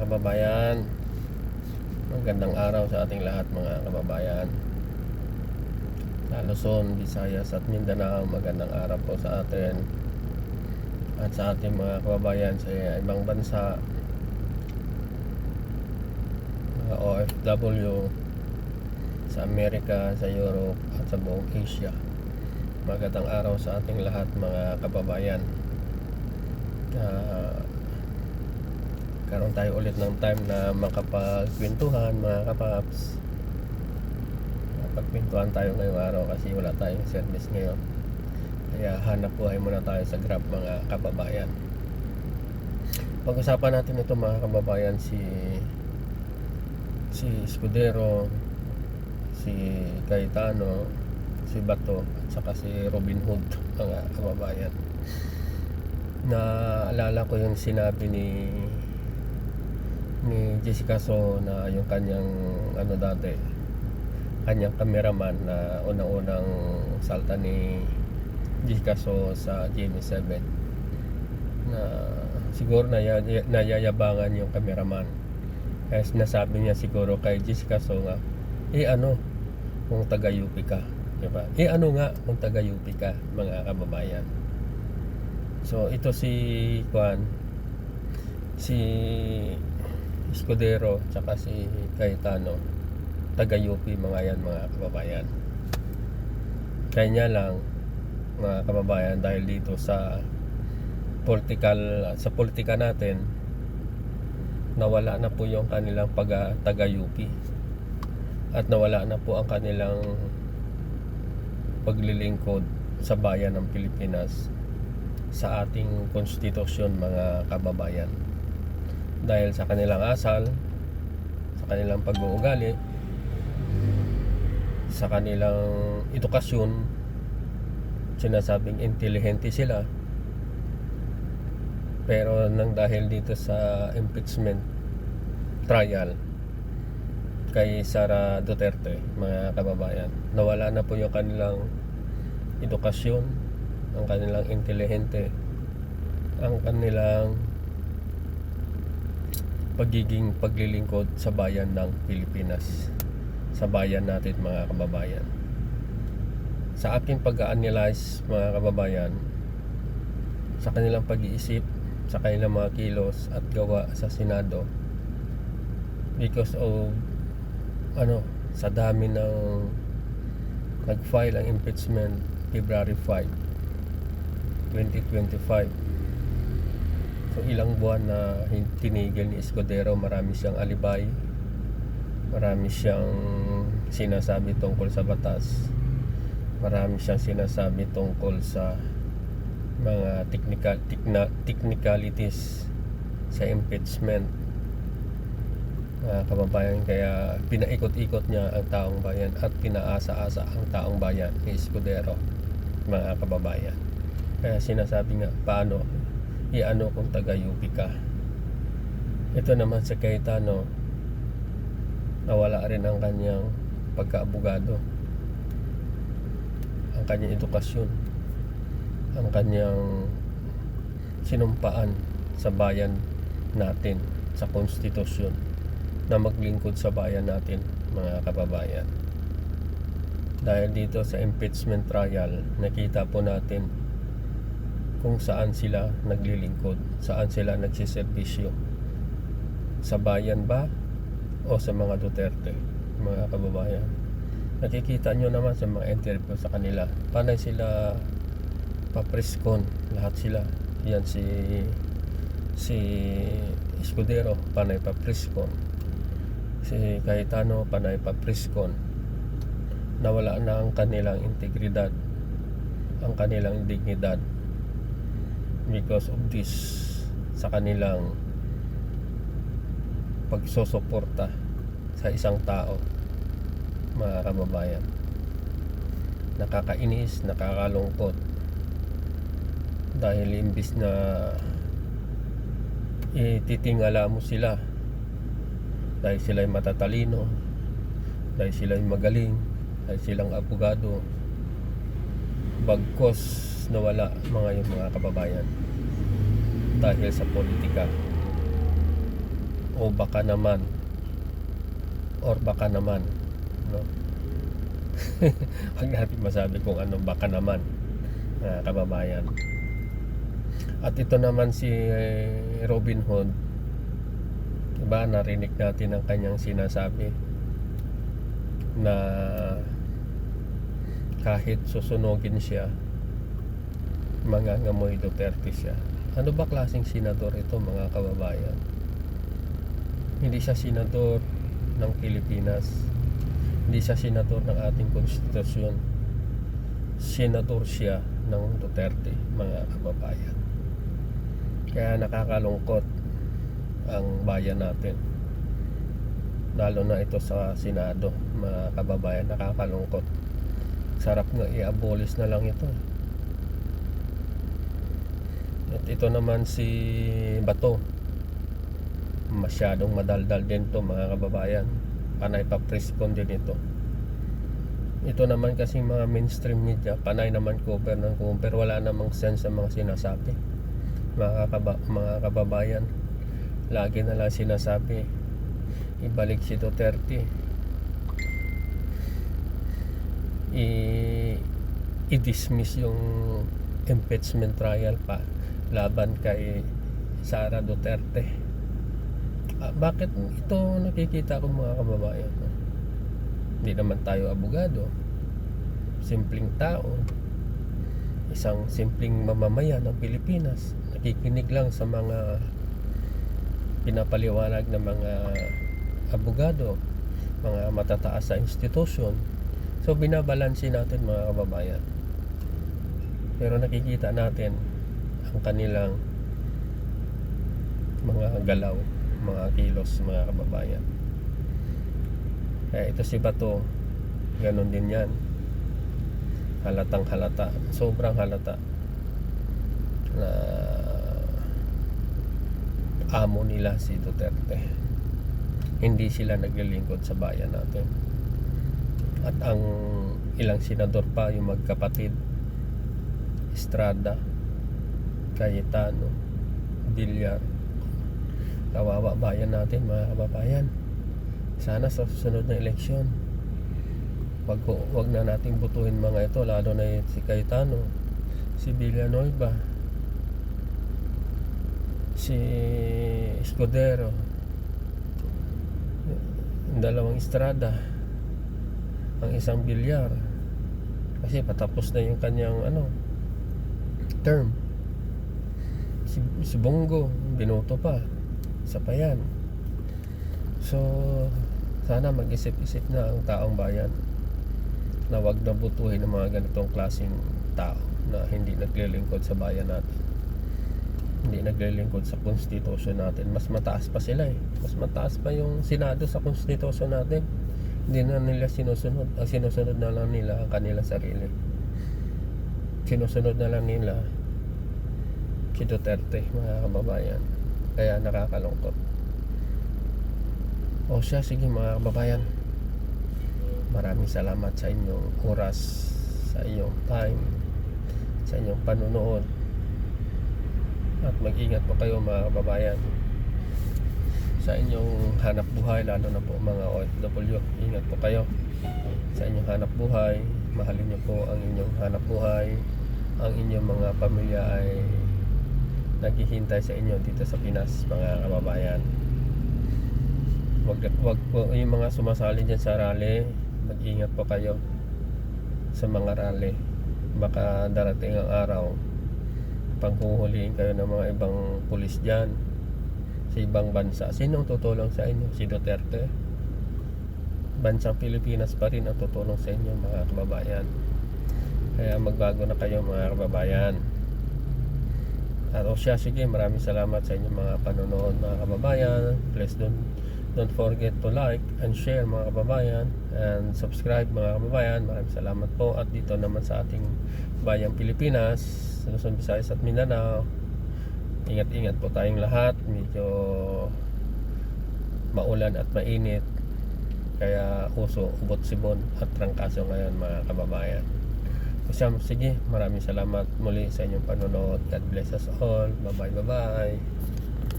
kababayan, magandang araw sa ating lahat mga kababayan sa Luzon, Visayas at Mindanao. Magandang araw po sa atin at sa ating mga kababayan sa ibang bansa, mga OFW sa Amerika, sa Europe at sa buong Asia. Magandang araw sa ating lahat mga kababayan. Karoon tayo ulit ng time na makapagkwentuhan mga kapaps. Makapagkwentuhan tayo ngayong araw kasi wala tayong service ngayon, kaya hanap buhay muna tayo sa Grab mga kababayan. Pag-usapan natin ito mga kababayan, si Escudero, si Cayetano, si Bato at saka si Robin Hood mga kababayan. Naalala ko yung sinabi ni Jessica So na yung kanyang kanyang cameraman na unang-unang salta ni Jessica So sa GMA7, na siguro nayayabangan yung cameraman, kaya sinasabi niya siguro kay Jessica So nga, kung taga-UP ka, diba? Kung taga-UP ka mga kababayan. So ito si Escudero tsaka si Cayetano, taga-UP mga yan mga kababayan. Kanya lang mga kababayan, dahil dito sa politika natin, nawala na po yung kanilang taga-UP at nawala na po ang kanilang paglilingkod sa bayan ng Pilipinas, sa ating konstitusyon mga kababayan, dahil sa kanilang asal, sa kanilang pag-uugali, sa kanilang edukasyon. Sinasabing intelihente sila, pero nang dahil dito sa impeachment trial kay Sara Duterte mga kababayan, nawala na po yung kanilang edukasyon, ang kanilang intelihente, ang kanilang pagiging paglilingkod sa bayan ng Pilipinas, sa bayan natin mga kababayan. Sa aking pag-analyze mga kababayan, sa kanilang pag-iisip, sa kanilang mga kilos at gawa sa Senado, because of sa dami ng nag-file ang impeachment February 5, 2025. So ilang buwan na tinigil ni Escudero, marami siyang alibay, marami siyang sinasabi tungkol sa batas, marami siyang sinasabi tungkol sa mga technicalities sa impeachment mga kababayan. Kaya pinaikot-ikot niya ang taong bayan at pinaasa-asa ang taong bayan ni Escudero mga kababayan. Kaya sinasabi nga, paano kung taga-UP ka? Ito naman sa Cayetano, nawala rin ang kanyang pagka-abogado, ang kanyang edukasyon, ang kanyang sinumpaan sa bayan natin, sa konstitusyon, na maglingkod sa bayan natin mga kababayan. Dahil dito sa impeachment trial, nakita po natin kung saan sila naglilingkod, saan sila nagsiservisyo, sa bayan ba o sa mga Duterte mga kababayan. Nakikita nyo naman sa mga interview sa kanila, panay sila papreskon, lahat sila yan. Si Escudero panay papreskon, si Cayetano panay papreskon. Nawala na ang kanilang integridad, ang kanilang dignidad, because of this, sa kanilang pagsusuporta sa isang tao mga kababayan. Nakakainis, nakakalungkot, dahil imbis na ititingala mo sila dahil sila ay matatalino, dahil sila ay magaling, dahil silang abogado, bagkos nawala mga kababayan dahil sa politika o o baka naman no. Huwag natin masabi kung ano baka naman, mga kababayan. At ito naman si Robin Hood, diba, narinig natin ang kanyang sinasabi na kahit susunugin siya, mangangamoy Duterte siya. Ano ba klaseng senador ito, mga kababayan? Hindi siya senador ng Pilipinas, hindi siya senador ng ating konstitusyon, senador siya ng Duterte, mga kababayan. Kaya nakakalungkot ang bayan natin, lalo na ito sa Senado, mga kababayan. Nakakalungkot. Sarap nga i-abolish na lang ito. At ito naman si Bato, masyadong madaldal din to, mga kababayan. Panay pa preskon din ito. Ito naman kasi mga mainstream media, panay naman cover ng cover, wala namang sense sa mga sinasabi, mga kababayan. Lagi na lang sinasabi ibalik si Duterte, i-dismiss yung impeachment trial pa laban kay Sara Duterte. Bakit ito nakikita ko, mga kababayan? Hindi naman tayo abogado, simpleng tao, isang simpleng mamamayan ng Pilipinas, nakikinig lang sa mga pinapaliwanag ng mga abogado, mga matataas sa institusyon. So binabalansin natin, mga kababayan. Pero nakikita natin ang kanilang mga galaw, mga kilos, mga kababayan. Kaya ito si Bato, ganun din yan. Halatang halata, sobrang halata na amo nila si Duterte. Hindi sila naglilingkod sa bayan natin. At ang ilang senador pa, yung magkapatid Estrada, Cayetano, Villar, kawawa bayan natin, mga kababayan. Sana sa susunod na eleksyon, wag na nating butuhin mga ito, lalo na si Cayetano, si Villanueva, si Escudero, yung dalawang Estrada, ang isang Villar, kasi patapos na yung kanyang term. Si Bongo binoto pa, isa pa yan. So sana mag-isip-isip na ang taong bayan na wag na butuhin ng mga ganitong klaseng tao na hindi naglilingkod sa bayan natin, hindi naglilingkod sa konstitusyon natin. Mas mataas pa sila mas mataas pa yung Senado sa konstitusyon natin. Hindi na nila sinusunod. Ang sinusunod na lang nila ang kanila sarili. Sinusunod na lang nila si Duterte, mga kababayan. Kaya nakakalungkot. O siya, sige mga kababayan, maraming salamat sa inyong oras, sa inyong time, sa inyong panunood. At mag-ingat po kayo, mga kababayan, sa inyong hanap buhay, lalo na po mga OFW. Ingat po kayo sa inyong hanap buhay. Mahalin niyo po ang inyong hanap buhay. Ang inyong mga pamilya ay naghihintay sa inyo dito sa Pinas, mga kababayan. Wag po yung mga sumasali dyan sa rally, mag-ingat po kayo sa mga rally. Baka darating ang araw, panghuhulihin kayo ng mga ibang pulis dyan sa ibang bansa. Sinong tutulong sa inyo? Si Duterte? Bansang Pilipinas pa rin ang tutulong sa inyo, mga kababayan. Kaya magbago na kayo, mga kababayan. At sige, maraming salamat sa inyong mga panonood, mga kababayan. Please don't forget to like and share, mga kababayan, and subscribe, mga kababayan. Maraming salamat po. At dito naman sa ating bayang Pilipinas, Luzon, Visayas at Mindanao, ingat-ingat po tayong lahat. Medyo maulan at mainit, kaya uso, ubot sibon at trangkaso ngayon, mga kababayan. Sige, maraming salamat muli sa inyong panonood. God bless us all. Bye bye.